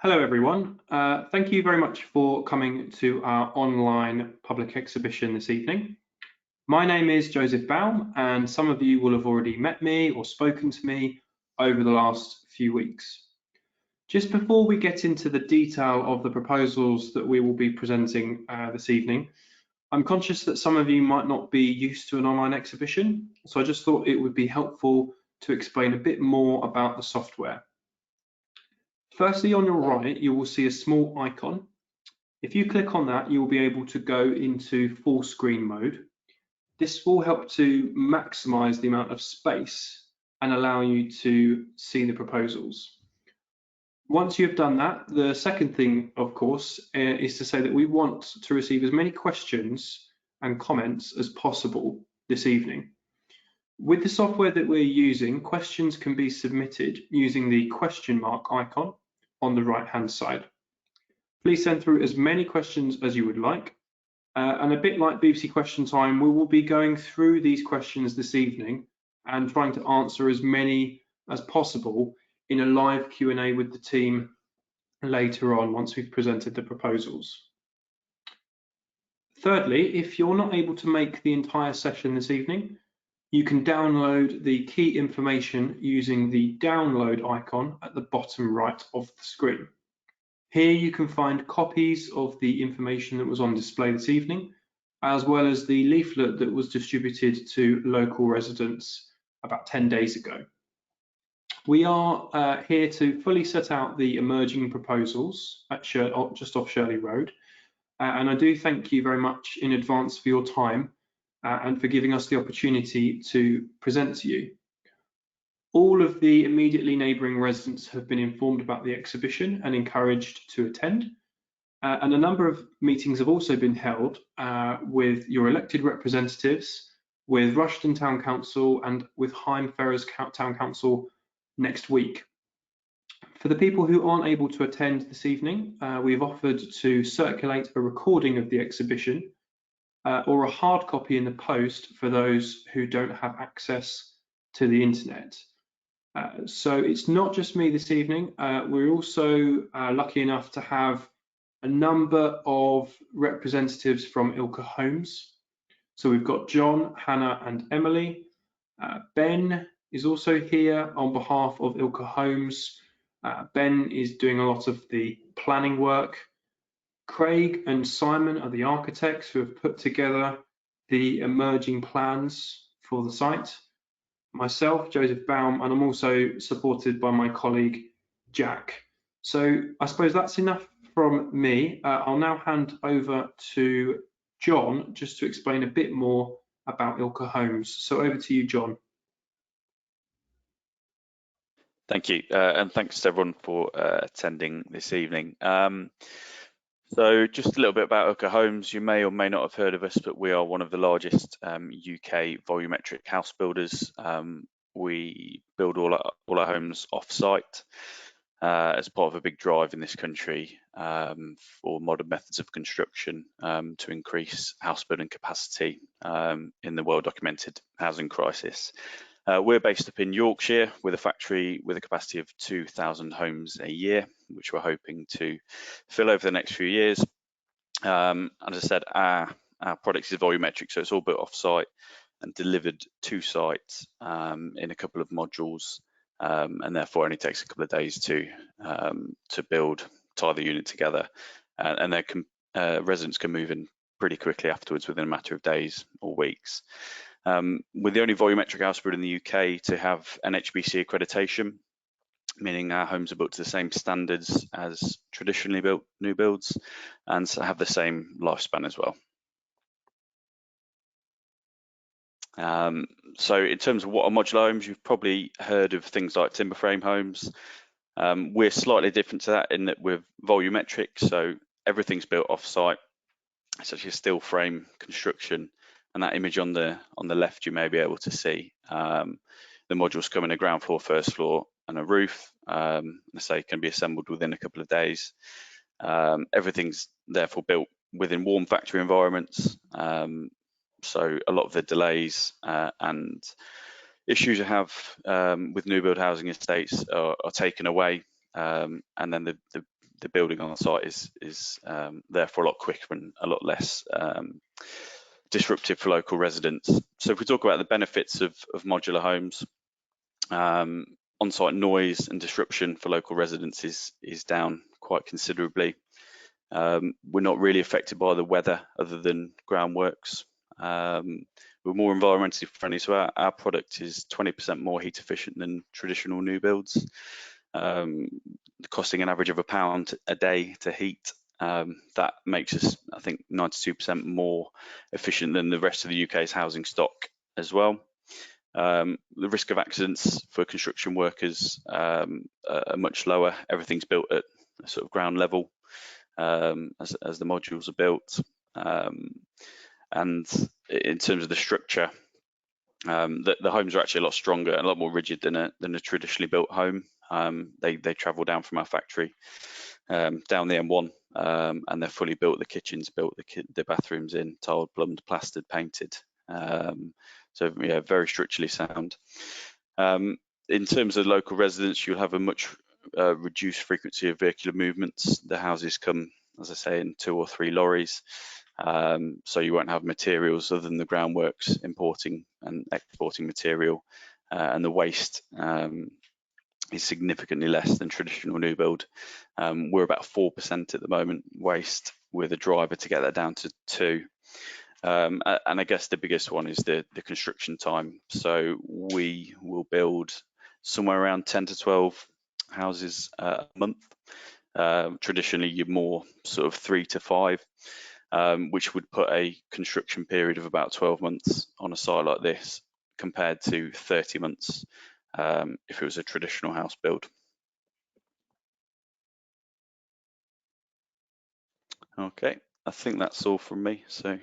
Hello everyone, thank you very much for coming to our online public exhibition this evening. My name is Joseph Baum and some of you will have already met me or spoken to me over the last few weeks. Just before we get into the detail of the proposals that we will be presenting this evening, I'm conscious that some of you might not be used to an online exhibition, so I just thought it would be helpful to explain a bit more about the software. Firstly, on your right, you will see a small icon. If you click on that, you will be able to go into full screen mode. This will help to maximize the amount of space and allow you to see the proposals. Once you've done that, the second thing, of course, is to say that we want to receive as many questions and comments as possible this evening. With the software that we're using, questions can be submitted using the question mark icon on the right-hand side. Please send through as many questions as you would like. And a bit like BBC Question Time, we will be going through these questions this evening and trying to answer as many as possible in a live Q&A with the team later on once we've presented the proposals. Thirdly, if you're not able to make the entire session this evening, you can download the key information using the download icon at the bottom right of the screen. Here you can find copies of the information that was on display this evening, as well as the leaflet that was distributed to local residents about 10 days ago. We are here to fully set out the emerging proposals at just off Shirley Road, and I do thank you very much in advance for your time and for giving us the opportunity to present to you. All of the immediately neighbouring residents have been informed about the exhibition and encouraged to attend. And a number of meetings have also been held with your elected representatives, with Rushden Town Council and with Hyme Ferrers Town Council next week. For the people who aren't able to attend this evening, we've offered to circulate a recording of the exhibition or a hard copy in the post for those who don't have access to the internet. So it's not just me this evening. We're also lucky enough to have a number of representatives from Ilke Homes. So we've got John, Hannah and Emily. Ben is also here on behalf of Ilke Homes. Ben is doing a lot of the planning work. Craig and Simon are the architects who have put together the emerging plans for the site. Myself, Joseph Baum, and I'm also supported by my colleague, Jack. So I suppose that's enough from me. I'll now hand over to John just to explain a bit more about Ilke Homes. So over to you, John. Thank you, and thanks to everyone for attending this evening. So just a little bit about Ilke Homes. You may or may not have heard of us, but we are one of the largest UK volumetric house builders. We build all our homes off-site as part of a big drive in this country for modern methods of construction to increase house building capacity in the well-documented housing crisis. We're based up in Yorkshire with a factory with a capacity of 2,000 homes a year, which we're hoping to fill over the next few years. And as I said, our product is volumetric, so it's all built off-site and delivered to site in a couple of modules, and therefore only takes a couple of days to build, tie the unit together, and residents can move in pretty quickly afterwards within a matter of days or weeks. We're the only volumetric house builder in the UK to have NHBC accreditation, meaning our homes are built to the same standards as traditionally built new builds and have the same lifespan as well. So in terms of what are modular homes, you've probably heard of things like timber frame homes. We're slightly different to that in that we're volumetric, so everything's built off-site. It's actually a steel frame construction, and that image on the left you may be able to see. The modules come in a ground floor, first floor, and a roof. I say can be assembled within a couple of days. Everything's therefore built within warm factory environments. So a lot of the delays and issues you have with new build housing estates are taken away, and then the the building on the site is therefore a lot quicker and a lot less disruptive for local residents. So if we talk about the benefits of modular homes, on-site noise and disruption for local residents is down quite considerably. We're not really affected by the weather other than groundworks. We're more environmentally friendly, so our product is 20% more heat efficient than traditional new builds, costing an average of £1 a day to heat. That makes us, I think, 92% more efficient than the rest of the UK's housing stock as well. The risk of accidents for construction workers are much lower. Everything's built at a sort of ground level as the modules are built. And in terms of the structure, the homes are actually a lot stronger and a lot more rigid than a traditionally built home. They travel down from our factory down the M1, and they're fully built. The kitchen's built, the bathrooms in, tiled, plumbed, plastered, painted. So yeah, very structurally sound. In terms of local residents, you'll have a much reduced frequency of vehicular movements. The houses come, as I say, in 2 or 3 lorries. So you won't have materials other than the groundworks importing and exporting material, and the waste is significantly less than traditional new build. We're about 4% at the moment waste, with a driver to get that down to 2. And I guess the biggest one is the construction time. So we will build somewhere around 10 to 12 houses a month. Traditionally, you're more sort of 3 to 5, which would put a construction period of about 12 months on a site like this, compared to 30 months if it was a traditional house build. Okay, I think that's all from me. So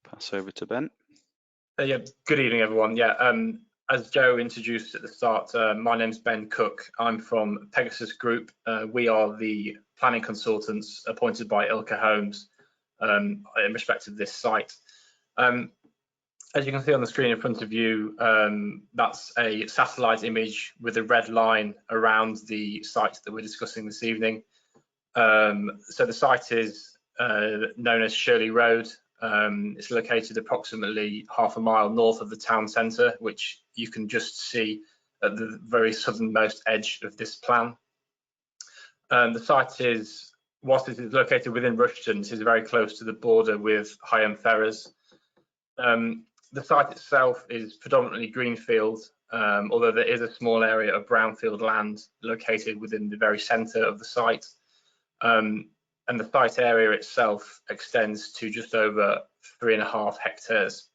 pass over to Ben. Yeah, good evening, everyone. Yeah, as Joe introduced at the start, my name's Ben Cook. I'm from Pegasus Group. We are the planning consultants appointed by Ilke Homes in respect of this site. As you can see on the screen in front of you, that's a satellite image with a red line around the site that we're discussing this evening. So the site is known as Shirley Road. It's located approximately half a mile north of the town centre, which you can just see at the very southernmost edge of this plan. The site is, whilst it is located within Rushden, it is very close to the border with Higham Ferrers. The site itself is predominantly greenfield, although there is a small area of brownfield land located within the very centre of the site. And the site area itself extends to just over 3.5 hectares.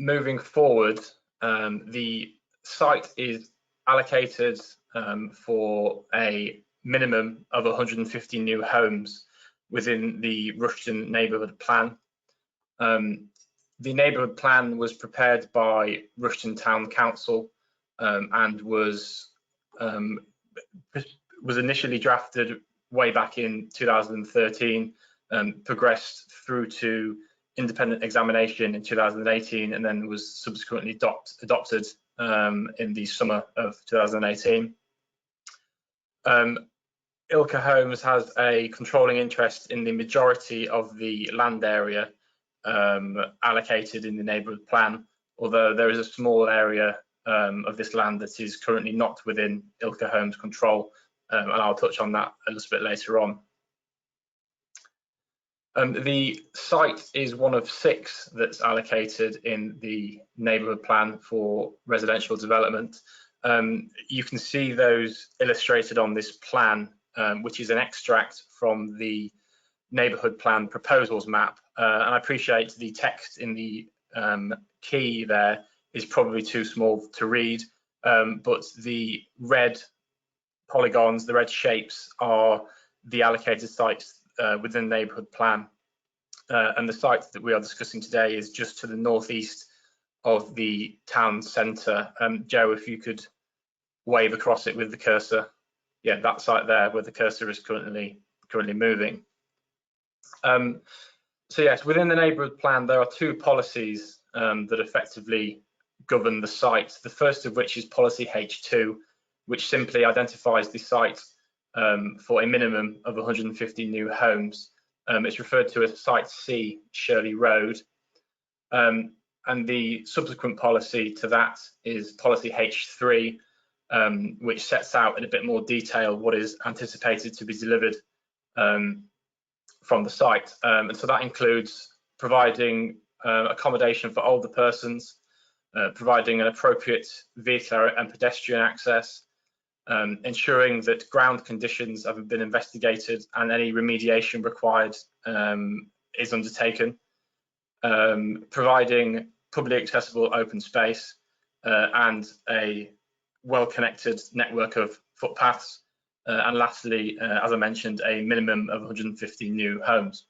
Moving forward, the site is allocated for a minimum of 150 new homes within the Rushden Neighbourhood Plan. The Neighbourhood Plan was prepared by Rushden Town Council and was initially drafted way back in 2013, progressed through to independent examination in 2018, and then was subsequently adopted in the summer of 2018. Ilke Homes has a controlling interest in the majority of the land area allocated in the neighbourhood plan, although there is a small area of this land that is currently not within Ilke Homes control, and I'll touch on that a little bit later on. The site is one of 6 that's allocated in the neighbourhood plan for residential development. You can see those illustrated on this plan, which is an extract from the neighbourhood plan proposals map. And I appreciate the text in the key there is probably too small to read, but the red polygons, the red shapes, are the allocated sites within the neighbourhood plan. And the site that we are discussing today is just to the northeast of the town centre. Joe, if you could wave across it with the cursor. Yeah, that site there where the cursor is currently moving. So yes, within the neighbourhood plan, there are 2 policies that effectively govern the site. The first of which is policy H2, which simply identifies the site for a minimum of 150 new homes. It's referred to as Site C, Shirley Road. And the subsequent policy to that is policy H3, which sets out in a bit more detail what is anticipated to be delivered from the site. And so that includes providing accommodation for older persons, providing an appropriate vehicular and pedestrian access, ensuring that ground conditions have been investigated and any remediation required is undertaken, providing publicly accessible open space and a well-connected network of footpaths, and lastly, as I mentioned, a minimum of 150 new homes.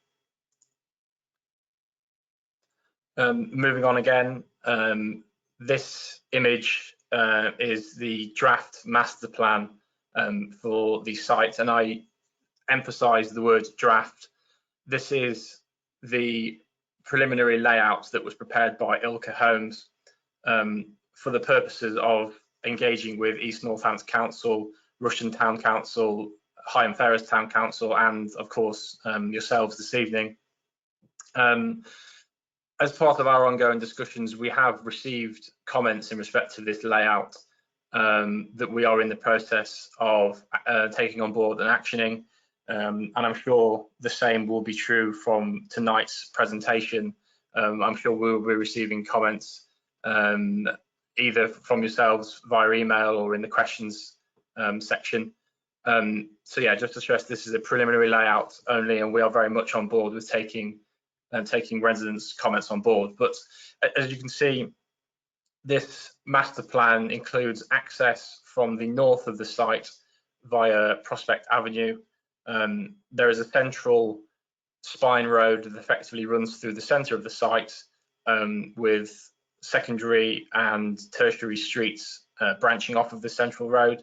Moving on again, this image is the draft master plan for the site, and I emphasize the word draft. This is the preliminary layout that was prepared by Ilke Homes for the purposes of engaging with East Northants Council, Rushden Town Council, Higham Ferrers Town Council, and of course yourselves this evening. As part of our ongoing discussions, we have received comments in respect to this layout that we are in the process of taking on board and actioning. And I'm sure the same will be true from tonight's presentation. I'm sure we will be receiving comments either from yourselves via email or in the questions section. So yeah, just to stress, this is a preliminary layout only, and we are very much on board with taking residents' comments on board. But as you can see, this master plan includes access from the north of the site via Prospect Avenue. There is a central spine road that effectively runs through the centre of the site, with secondary and tertiary streets branching off of the central road.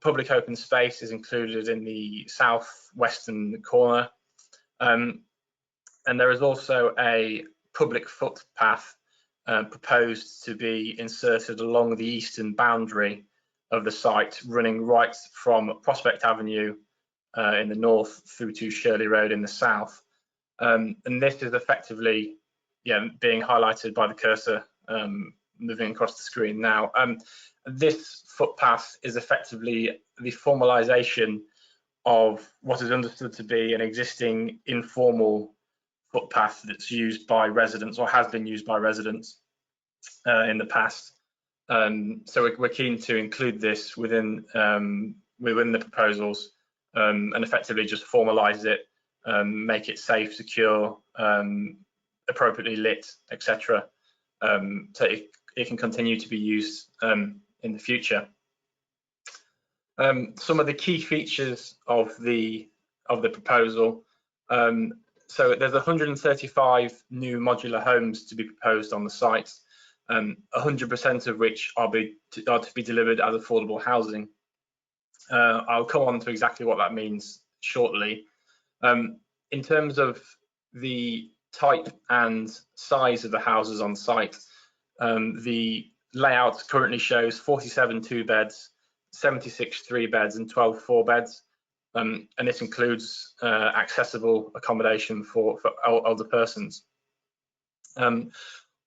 Public open space is included in the southwestern corner, and there is also a public footpath proposed to be inserted along the eastern boundary of the site, running right from Prospect Avenue in the north through to Shirley Road in the south. And this is effectively being highlighted by the cursor moving across the screen now. This footpath is effectively the formalisation of what is understood to be an existing informal footpath that's used by residents, or has been used by residents in the past. So we're keen to include this within the proposals and effectively just formalise it, make it safe, secure, appropriately lit, etc. So it can continue to be used in the future. Some of the key features of the proposal. So there's 135 new modular homes to be proposed on the site, 100% of which are to be delivered as affordable housing. I'll come on to exactly what that means shortly. In terms of the type and size of the houses on site, the layout currently shows 47 2-beds, 76 3-beds and 12 4-beds. And this includes accessible accommodation for older persons.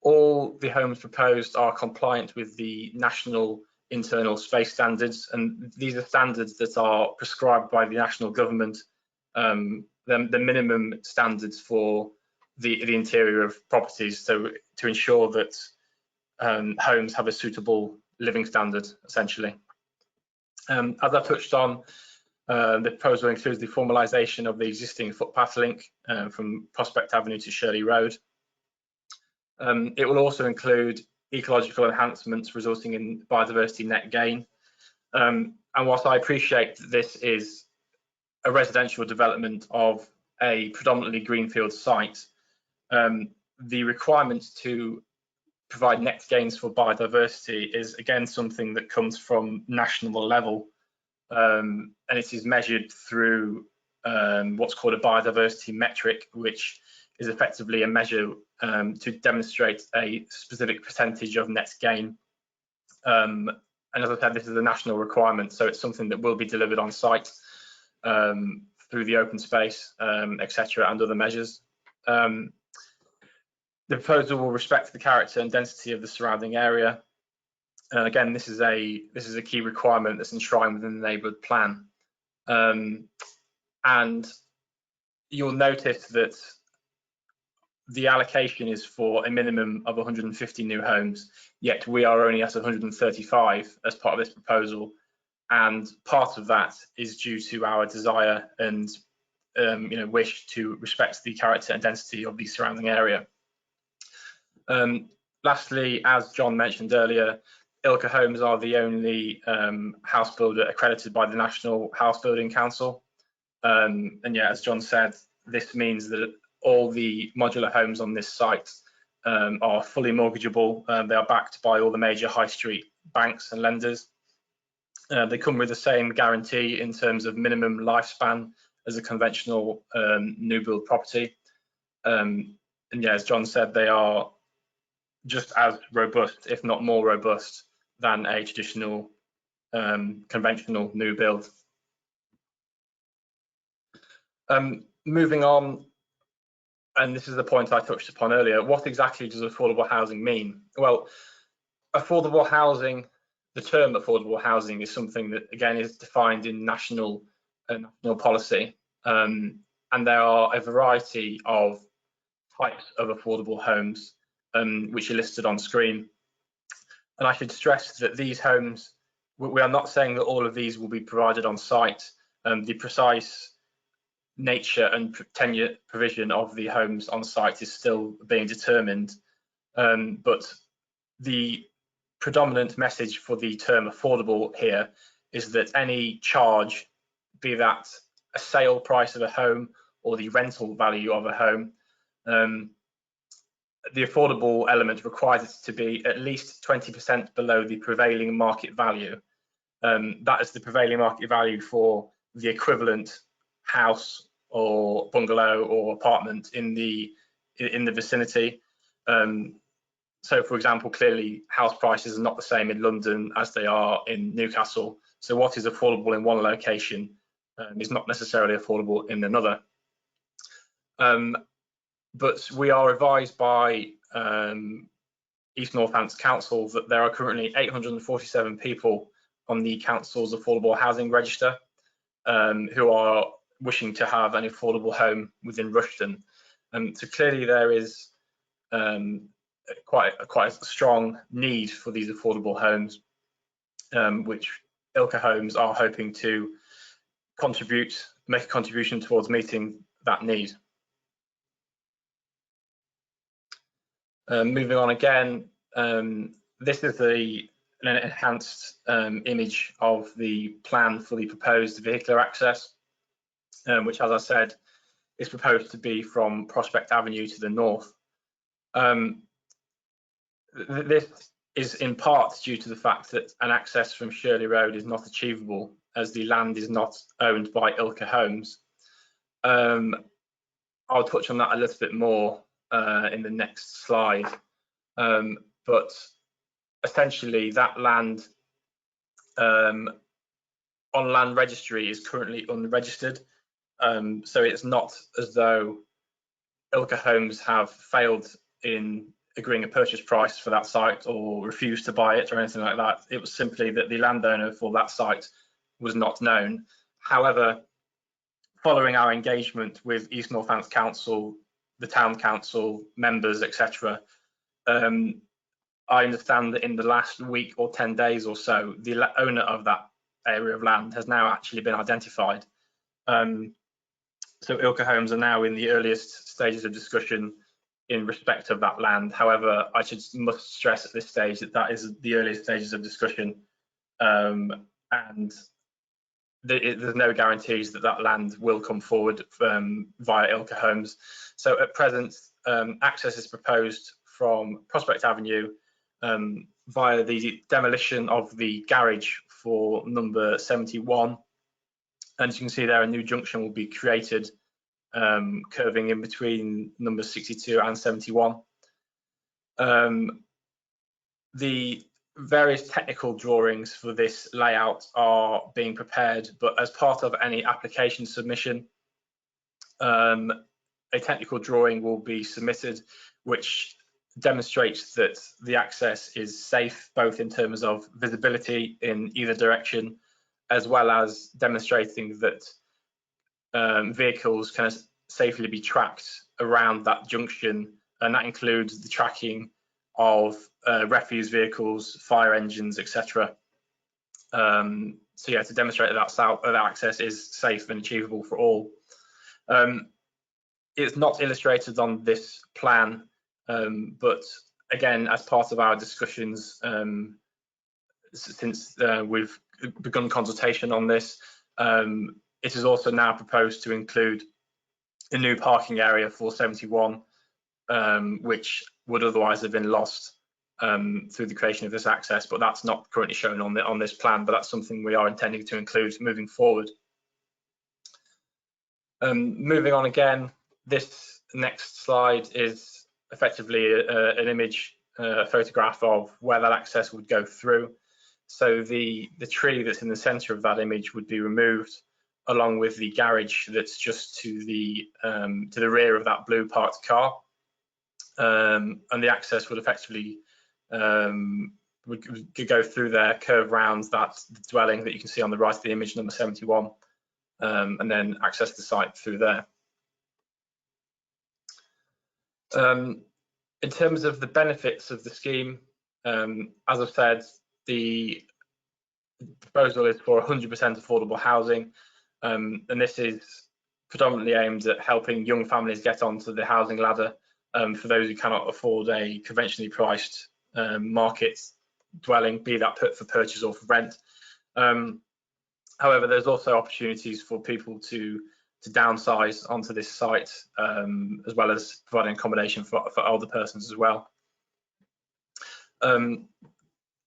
All the homes proposed are compliant with the national internal space standards, and these are standards that are prescribed by the national government, the minimum standards for the interior of properties, so to ensure that homes have a suitable living standard, essentially. As I touched on, the proposal includes the formalisation of the existing footpath link from Prospect Avenue to Shirley Road. It will also include ecological enhancements resulting in biodiversity net gain. And whilst I appreciate that this is a residential development of a predominantly greenfield site, the requirement to provide net gains for biodiversity is again something that comes from national level. And it is measured through what's called a biodiversity metric, which is effectively a measure to demonstrate a specific percentage of net gain. And And as I said, this is a national requirement, so it's something that will be delivered on site through the open space, etc., and other measures. The proposal will respect the character and density of the surrounding area. And again, this is a key requirement that's enshrined within the neighbourhood plan. And you'll notice that the allocation is for a minimum of 150 new homes, yet we are only at 135 as part of this proposal. And part of that is due to our desire and wish to respect the character and density of the surrounding area. Lastly, as John mentioned earlier, Ilke Homes are the only house builder accredited by the National House Building Council. And yeah, as John said, this means that all the modular homes on this site are fully mortgageable. They are backed by all the major high street banks and lenders. They come with the same guarantee in terms of minimum lifespan as a conventional new build property. And yeah, as John said, they are just as robust, if not more robust, than a traditional conventional new build. Moving on, and this is the point I touched upon earlier, what exactly does affordable housing mean? Well, affordable housing, the term affordable housing is something that, again, is defined in national policy. And there are a variety of types of affordable homes which are listed on screen. And I should stress that these homes, we are not saying that all of these will be provided on site. The precise nature and tenure provision of the homes on site is still being determined. But the predominant message for the term affordable here is that any charge, be that a sale price of a home or the rental value of a home, the affordable element requires it to be at least 20% below the prevailing market value. That is the prevailing market value for the equivalent house or bungalow or apartment in the vicinity. So, for example, clearly house prices are not the same in London as they are in Newcastle. So what is affordable in one location is not necessarily affordable in another. But we are advised by East Northants Council that there are currently 847 people on the council's affordable housing register who are wishing to have an affordable home within Rushden. So clearly there is quite a strong need for these affordable homes, which Ilke Homes are hoping to make a contribution towards meeting that need. Moving on again, this is an enhanced image of the plan for the proposed vehicular access, which, as I said, is proposed to be from Prospect Avenue to the north. This is in part due to the fact that an access from Shirley Road is not achievable as the land is not owned by Ilke Homes. I'll touch on that a little bit more in the next slide, but essentially that land on land registry is currently unregistered, so it's not as though Ilke Homes have failed in agreeing a purchase price for that site or refused to buy it or anything like that. It was simply that the landowner for that site was not known. However, following our engagement with East Northants Council, the town council members, etc., I understand that in the last week or 10 days or so, the owner of that area of land has now actually been identified. So Ilke Homes are now in the earliest stages of discussion in respect of that land. However, I must stress at this stage that that is the earliest stages of discussion, and there's no guarantees that that land will come forward via Ilke Homes. So at present, access is proposed from Prospect Avenue via the demolition of the garage for number 71. And as you can see there, a new junction will be created, curving in between numbers 62 and 71. The various technical drawings for this layout are being prepared, but as part of any application submission, a technical drawing will be submitted which demonstrates that the access is safe, both in terms of visibility in either direction, as well as demonstrating that vehicles can safely be tracked around that junction, and that includes the tracking of refuse vehicles, fire engines, etc. So yeah, to demonstrate that access is safe and achievable for all. It's not illustrated on this plan, but again, as part of our discussions since we've begun consultation on this, it is also now proposed to include a new parking area for 71, which would otherwise have been lost through the creation of this access, but that's not currently shown on this plan, but that's something we are intending to include moving forward. Moving on again, this next slide is effectively an image, a photograph of where that access would go through. So the tree that's in the centre of that image would be removed, along with the garage that's just to the rear of that blue parked car, and the access would effectively would go through there, curve round that dwelling that you can see on the right of the image, number 71, and then access the site through there. In terms of the benefits of the scheme, as I've said, the proposal is for 100% affordable housing, and this is predominantly aimed at helping young families get onto the housing ladder for those who cannot afford a conventionally priced market dwelling, be that for purchase or for rent. However, there's also opportunities for people to downsize onto this site, as well as providing accommodation for older persons as well.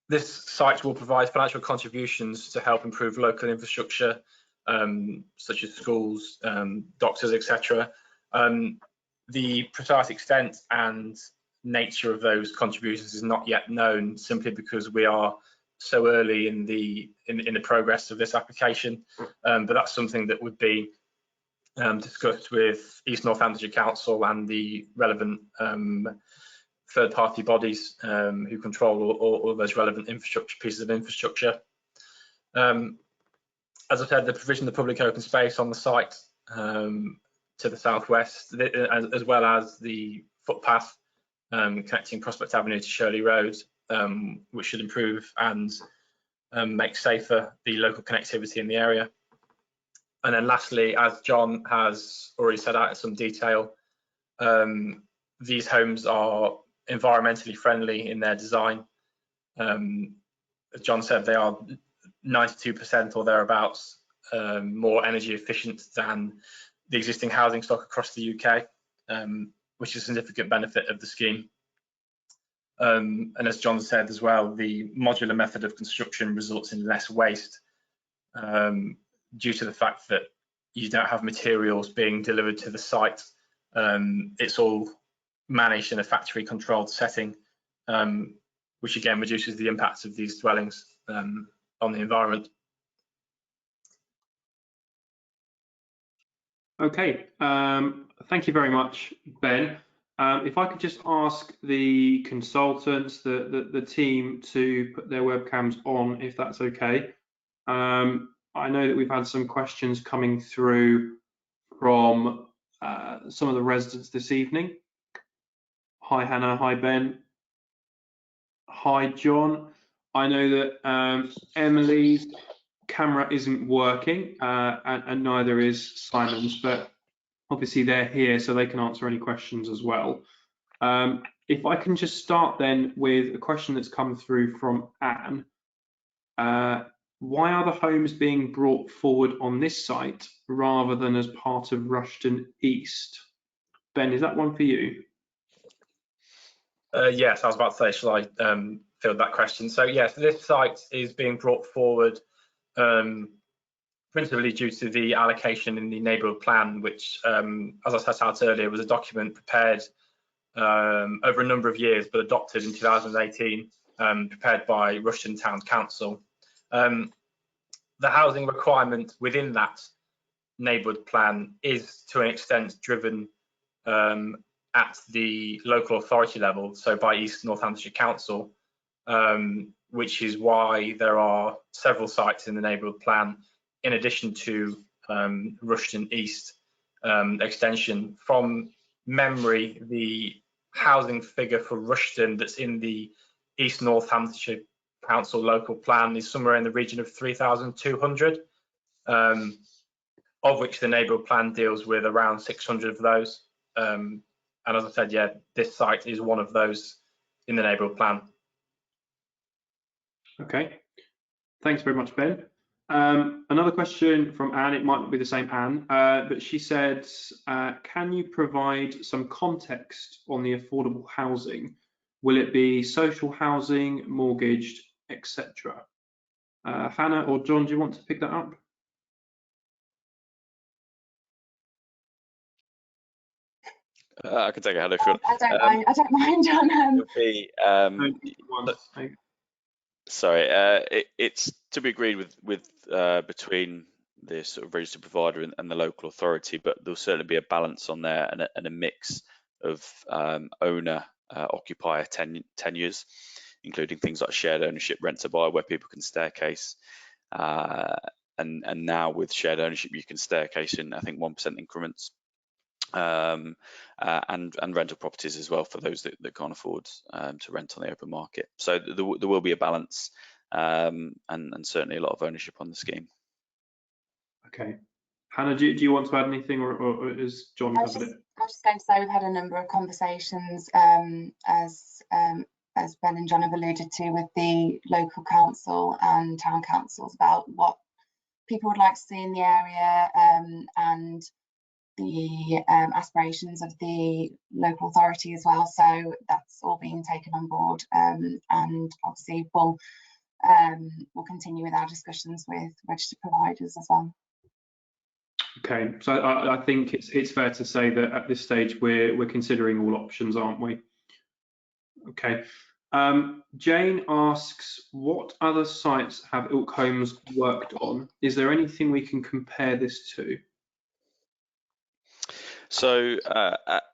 This site will provide financial contributions to help improve local infrastructure, such as schools, doctors, etc. The precise extent and nature of those contributions is not yet known, simply because we are so early in the progress of this application, but that's something that would be discussed with East Northamptonshire Council and the relevant third-party bodies who control all of those relevant pieces of infrastructure. As I said, the provision of public open space on the site to the southwest, as well as the footpath connecting Prospect Avenue to Shirley Road, which should improve and make safer the local connectivity in the area. And then lastly, as John has already set out in some detail, these homes are environmentally friendly in their design. As John said, they are 92% or thereabouts more energy efficient than the existing housing stock across the UK, which is a significant benefit of the scheme. And as John said as well, the modular method of construction results in less waste due to the fact that you don't have materials being delivered to the site. It's all managed in a factory controlled setting, which again reduces the impacts of these dwellings on the environment. Okay, thank you very much, Ben. If I could just ask the consultants, the team, to put their webcams on, if that's okay. I know that we've had some questions coming through from some of the residents this evening. Hi Hannah, hi Ben, hi John. I know that Emily's camera isn't working and neither is Simon's, but obviously they're here so they can answer any questions as well. If I can just start then with a question that's come through from Anne. Why are the homes being brought forward on this site rather than as part of Rushden East? Ben, is that one for you? Yes, I was about to say, shall I field that question? So yes, this site is being brought forward principally due to the allocation in the neighbourhood plan, which, as I set out earlier, was a document prepared over a number of years, but adopted in 2018 prepared by Rushden Town Council. The housing requirement within that neighbourhood plan is to an extent driven at the local authority level, so by East Northamptonshire Council, which is why there are several sites in the neighbourhood plan, in addition to Rushden East extension. From memory, the housing figure for Rushden that's in the East Northamptonshire Council local plan is somewhere in the region of 3,200, of which the neighbourhood plan deals with around 600 of those. And as I said, yeah, this site is one of those in the neighbourhood plan. Okay, thanks very much, Ben. Another question from Anne. It might not be the same Anne, but she said, can you provide some context on the affordable housing? Will it be social housing, mortgaged, etc.? Hannah or John, do you want to pick that up? I can take a hand if you want. I don't mind. I don't mind, John. It'll be, sorry, it's to be agreed with between the sort of registered provider and the local authority, but there'll certainly be a balance on there and a mix of owner occupier tenures, including things like shared ownership, rent to buy, where people can staircase, and now with shared ownership you can staircase in, I think, 1% increments. And rental properties as well for those that can't afford to rent on the open market. So there will be a balance, and certainly a lot of ownership on the scheme. Okay, Hannah, do you want to add anything, or is John covered it? I was just going to say we've had a number of conversations, as Ben and John have alluded to, with the local council and town councils about what people would like to see in the area, and the aspirations of the local authority as well. So that's all being taken on board, and obviously we'll continue with our discussions with registered providers as well. Okay, so I think it's fair to say that at this stage we're considering all options, aren't we? Okay. Jane asks, what other sites have Ilk Homes worked on? Is there anything we can compare this to? So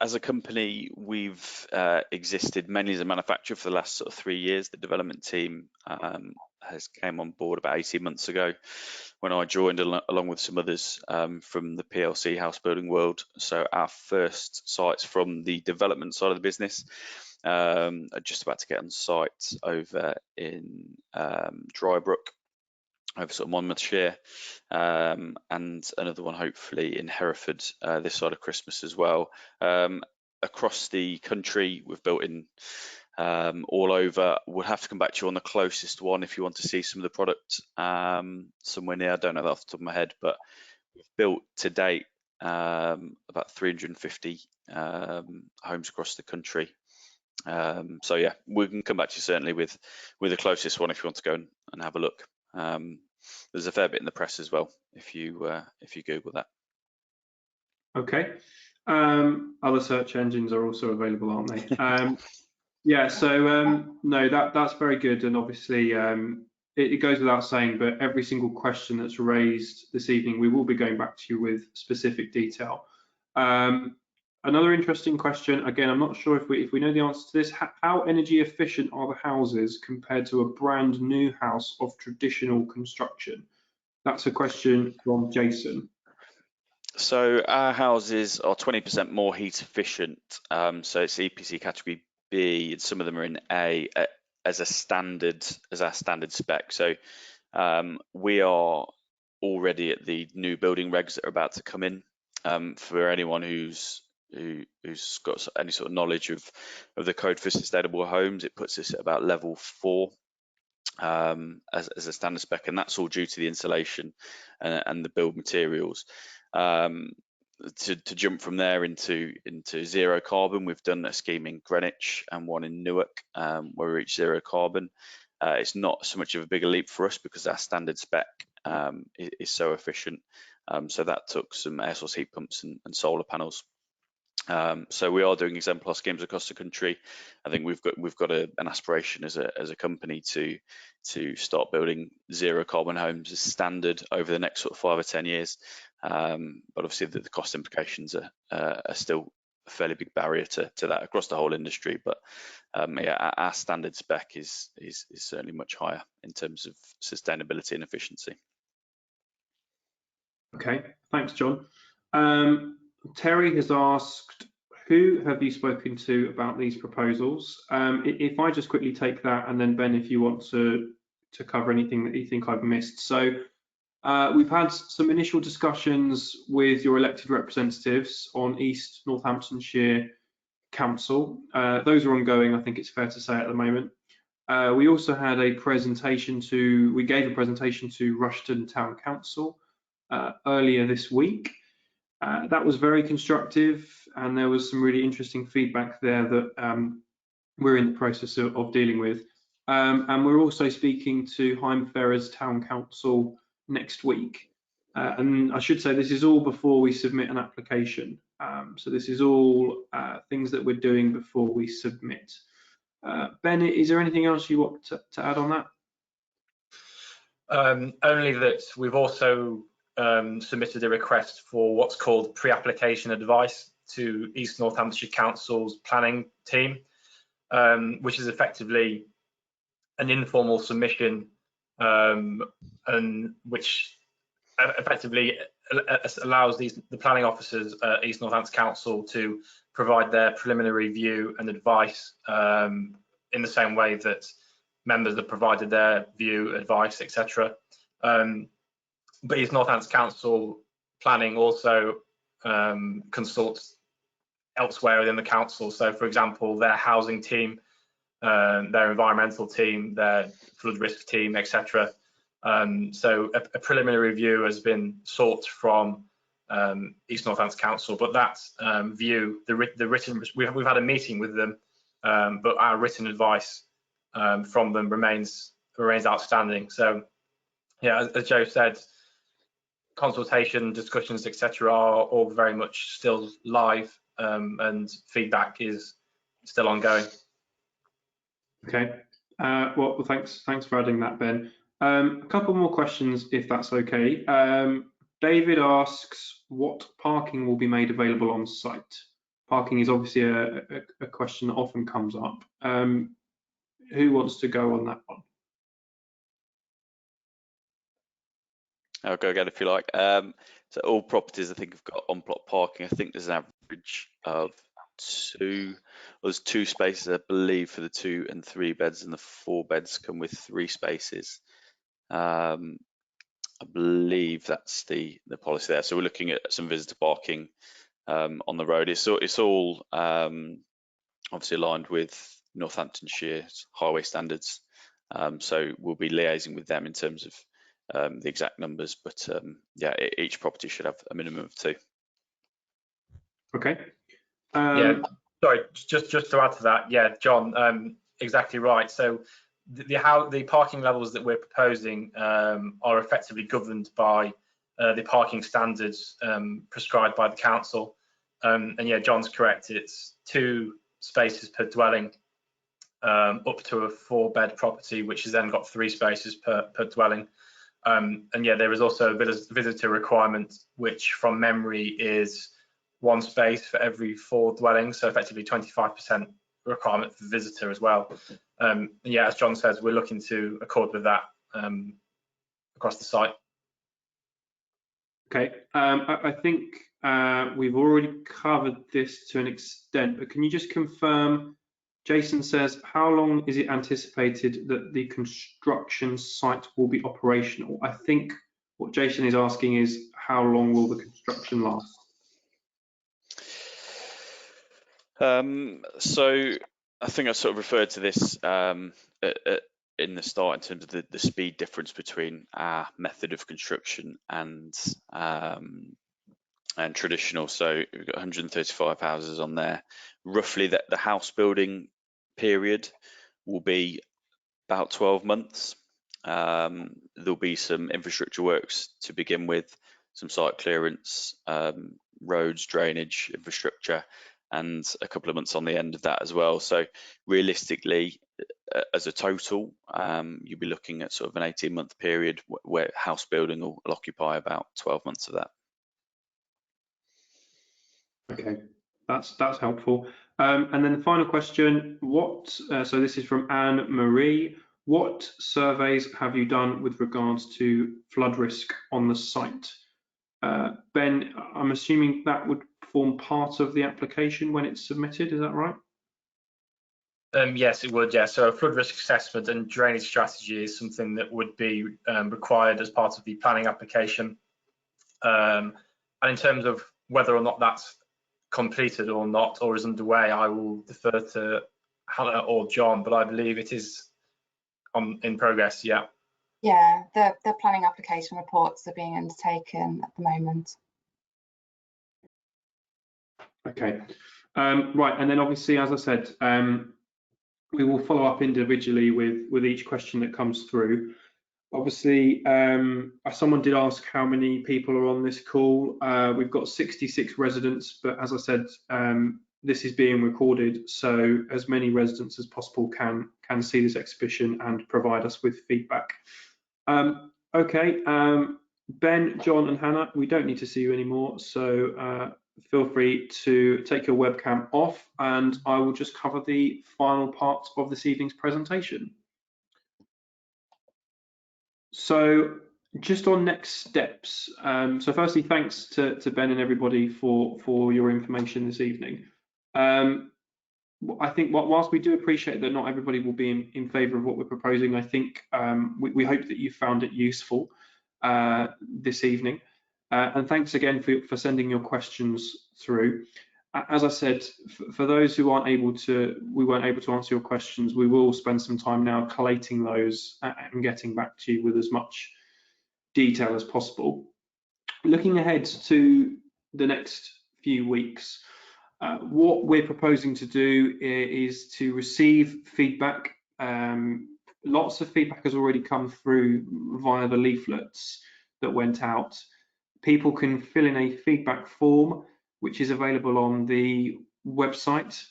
as a company, we've existed mainly as a manufacturer for the last sort of 3 years. The development team has came on board about 18 months ago when I joined, along with some others from the PLC house building world. So our first sites from the development side of the business are just about to get on site over in Drybrook, over sort of Monmouthshire, and another one hopefully in Hereford this side of Christmas as well. Across the country, we've built in all over. We'll have to come back to you on the closest one if you want to see some of the product somewhere near. I don't know that off the top of my head, but we've built to date about 350 homes across the country. So yeah, we can come back to you certainly with the closest one if you want to go and have a look. There's a fair bit in the press as well if you Google that. Okay. Other search engines are also available, aren't they? Yeah, so no, that's very good, and obviously it goes without saying, but every single question that's raised this evening, we will be going back to you with specific detail. Another interesting question, again, I'm not sure if we know the answer to this. How energy efficient are the houses compared to a brand new house of traditional construction? That's a question from Jason. So our houses are 20% more heat efficient. So it's EPC category B, and some of them are in A as our standard spec. So we are already at the new building regs that are about to come in. For anyone who's got any sort of knowledge of the code for sustainable homes, it puts us at about level 4 as a standard spec, and that's all due to the insulation and the build materials. To jump from there into zero carbon, we've done a scheme in Greenwich and one in Newark where we reach zero carbon. It's not so much of a bigger leap for us because our standard spec is so efficient. So that took some air source heat pumps and solar panels. So we are doing exemplar schemes across the country. I think we've got an aspiration as a company to start building zero carbon homes as standard over the next sort of 5 or 10 years. But obviously the cost implications are still a fairly big barrier to that across the whole industry. But yeah, our standard spec is certainly much higher in terms of sustainability and efficiency. Okay, thanks, John. Terry has asked, who have you spoken to about these proposals? If I just quickly take that, and then Ben, if you want to cover anything that you think I've missed. So we've had some initial discussions with your elected representatives on East Northamptonshire Council. Those are ongoing, I think it's fair to say, at the moment. We also had a presentation we gave a presentation to Rushden Town Council earlier this week. That was very constructive, and there was some really interesting feedback there that we're in the process of dealing with. And we're also speaking to Hyme Ferrers Town Council next week. And I should say this is all before we submit an application. So this is all things that we're doing before we submit. Ben, is there anything else you want to add on that? Only that we've also submitted a request for what's called pre-application advice to East Northamptonshire Council's planning team, which is effectively an informal submission, and which effectively allows the planning officers at East Northampton Council to provide their preliminary view and advice in the same way that members have provided their view, advice, etc. But East Northampton Council planning also consults elsewhere within the council. So, for example, their housing team, their environmental team, their flood risk team, etc. So a preliminary review has been sought from East Northampton Council, but that view, the written, we've had a meeting with them, but our written advice from them remains outstanding. So, yeah, as Joe said, consultation, discussions, etc., are all very much still live, and feedback is still ongoing. Okay. Well, thanks for adding that, Ben. A couple more questions, if that's okay. David asks, what parking will be made available on site? Parking is obviously a question that often comes up. Who wants to go on that one? I'll go again if you like. So all properties, I think, have got on-plot parking. I think there's an average of there's 2 spaces, I believe, for the 2 and 3 beds, and the 4 beds come with 3 spaces. I believe that's the policy there. So we're looking at some visitor parking on the road. It's all obviously aligned with Northamptonshire's highway standards. So we'll be liaising with them in terms of the exact numbers, but yeah, each property should have a minimum of 2. Okay. Yeah, sorry, just to add to that, yeah, John, exactly right. So the parking levels that we're proposing are effectively governed by the parking standards prescribed by the council. And yeah, John's correct. It's 2 spaces per dwelling, up to a 4-bed property, which has then got 3 spaces per dwelling. And yeah, there is also a visitor requirement, which from memory is 1 space for every 4 dwellings, so effectively 25% requirement for visitor as well. Yeah, as John says, we're looking to accord with that across the site. Okay, I think we've already covered this to an extent, but can you just confirm, Jason says, how long is it anticipated that the construction site will be operational? I think what Jason is asking is, how long will the construction last? So I think I sort of referred to this in the start in terms of the speed difference between our method of construction and traditional. So we've got 135 houses on there. Roughly the house building period will be about 12 months. There'll be some infrastructure works to begin with, some site clearance, roads, drainage, infrastructure, and a couple of months on the end of that as well. So realistically, as a total, you'll be looking at sort of an 18-month period where house building will occupy about 12 months of that. Okay, that's helpful. And then the final question, so this is from Anne Marie. What surveys have you done with regards to flood risk on the site? Ben, I'm assuming that would form part of the application when it's submitted, is that right? Yes, it would, yeah. So a flood risk assessment and drainage strategy is something that would be required as part of the planning application. And in terms of whether or not that's completed or not, or is underway, I will defer to Hannah or John, but I believe it is in progress, yeah. Yeah, the planning application reports are being undertaken at the moment. Okay, right, and then obviously, as I said, we will follow up individually with each question that comes through. Obviously, someone did ask how many people are on this call. We've got 66 residents, but as I said, this is being recorded, so as many residents as possible can see this exhibition and provide us with feedback. Okay, Ben, John, and Hannah, we don't need to see you anymore, so feel free to take your webcam off, and I will just cover the final part of this evening's presentation. So just on next steps, so firstly, thanks to Ben and everybody for your information this evening. I think whilst we do appreciate that not everybody will be in favour of what we're proposing, I think we hope that you found it useful this evening. And thanks again for sending your questions through. As I said, for those who we weren't able to answer your questions, we will spend some time now collating those and getting back to you with as much detail as possible. Looking ahead to the next few weeks, what we're proposing to do is to receive feedback. Lots of feedback has already come through via the leaflets that went out. People can fill in a feedback form, which is available on the website,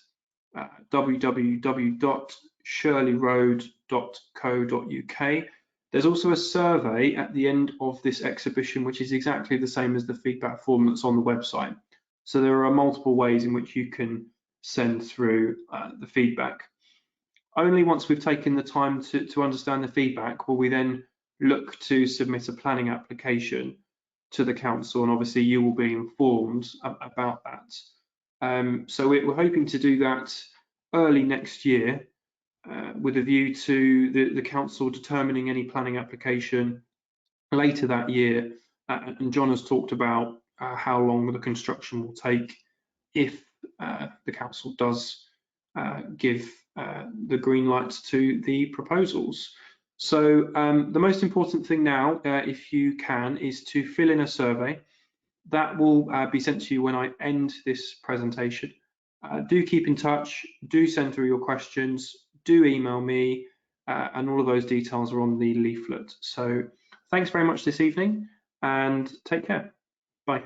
www.shirleyroad.co.uk. There's also a survey at the end of this exhibition, which is exactly the same as the feedback form that's on the website. So there are multiple ways in which you can send through the feedback. Only once we've taken the time to understand the feedback will we then look to submit a planning application to the council, and obviously you will be informed about that. So we're hoping to do that early next year with a view to the council determining any planning application later that year. And John has talked about how long the construction will take if the council does give the green lights to the proposals. So the most important thing now, if you can, is to fill in a survey. That will be sent to you when I end this presentation. Do keep in touch, do send through your questions, do email me, and all of those details are on the leaflet. So thanks very much this evening and take care. Bye.